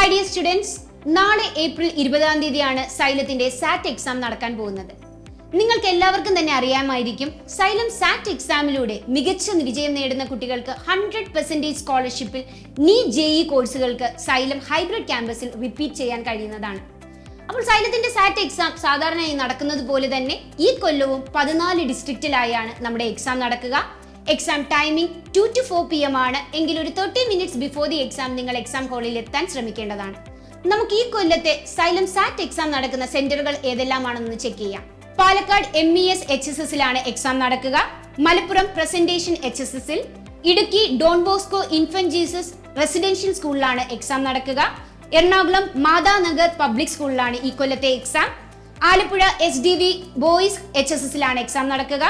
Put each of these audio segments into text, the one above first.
My dear students, നാളെ April 20-ാം തീയതിയാണ് സൈലത്തിന്റെ സാറ്റ് exam നടക്കാൻ പോകുന്നത്. നിങ്ങൾക്ക് എല്ലാവർക്കും തന്നെ അറിയാമായിരിക്കും, സൈലം സാറ്റ് എക്സാമിലൂടെ മികച്ച വിജയം നേടുന്ന കുട്ടികൾക്ക് 100% സ്കോളർഷിപ്പിൽ നീറ്റ് JEE കോഴ്സുകൾക്ക് സൈലം ഹൈബ്രിഡ് ക്യാമ്പസിൽ റിപ്പീറ്റ് ചെയ്യാൻ കഴിയുന്നതാണ്. അപ്പോൾ സൈലത്തിന്റെ സാറ്റ് എക്സാം സാധാരണയായി നടക്കുന്നത് പോലെ തന്നെ ഈ കൊല്ലവും 14 ഡിസ്ട്രിക്റ്റിലായാണ് നമ്മുടെ എക്സാം നടക്കുക. എക്സാം ടൈമിംഗ് 2 to 4 PM ആണ്. എങ്കിൽ ഒരു 30 minutes ബിഫോർ ദി എക്സാം നിങ്ങൾ എക്സാം ഹാളിൽ എത്താൻ ശ്രമിക്കേണ്ടതാണ്. നമുക്ക് ഈ കൊല്ലത്തെ സൈലം സാറ്റ് എക്സാം നടക്കുന്ന സെന്ററുകൾ ഏതെല്ലാമാണെന്ന് ചെക്ക് ചെയ്യാം. പാലക്കാട് MES HSSലാണ് എക്സാം നടക്കുക. മലപ്പുറം പ്രസന്റേഷൻ HSSൽ, Idukki Don Bosco Infant Jesus residential സ്കൂളിലാണ് എക്സാം നടക്കുക. എറണാകുളം മാതാനഗർ പബ്ലിക് സ്കൂളിലാണ് ഈ കൊല്ലത്തെ എക്സാം. ആലപ്പുഴ HDV ബോയ്സ് HSSലാണ് എക്സാം നടക്കുക.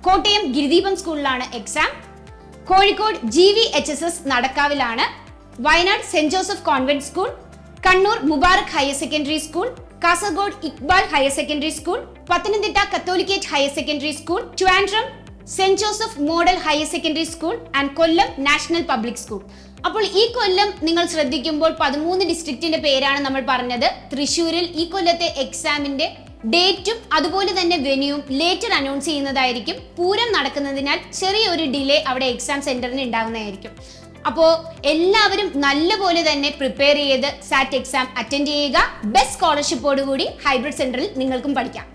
കോട്ടയം ഗിരിദീപം സ്കൂളിലാണ് എക്സാം. കോഴിക്കോട് GVHSS നടക്കാവിലാണ്. Wayanad Saint Joseph convent school, Kannur Mubarak higher secondary school, Kasaragod Iqbal higher secondary school, Pathanamthitta Catholicate higher secondary school, Trivandrum Saint Joseph model higher secondary school and Kollam national public school. അപ്പോൾ ഈ കൊല്ലം നിങ്ങൾ ശ്രദ്ധിക്കുമ്പോൾ 13 ഡിസ്ട്രിക്റ്റിന്റെ പേരാണ് നമ്മൾ പറഞ്ഞത്. തൃശ്ശൂരിൽ ഈ കൊല്ലത്തെ എക്സാമിന്റെ ഡേറ്റും അതുപോലെ തന്നെ വെന്യൂവും ലേറ്റർ അനൗൺസ് ചെയ്യുന്നതായിരിക്കും. പൂരം നടക്കുന്നതിനാൽ ചെറിയൊരു ഡിലേ അവിടെ എക്സാം സെന്ററിന് ഉണ്ടാകുന്നതായിരിക്കും. അപ്പോൾ എല്ലാവരും നല്ലപോലെ തന്നെ പ്രിപ്പയർ ചെയ്ത് സാറ്റ് എക്സാം അറ്റൻഡ് ചെയ്യുക. ബെസ്റ്റ് സ്കോളർഷിപ്പോടുകൂടി ഹൈബ്രിഡ് സെന്ററിൽ നിങ്ങൾക്കും പഠിക്കാം.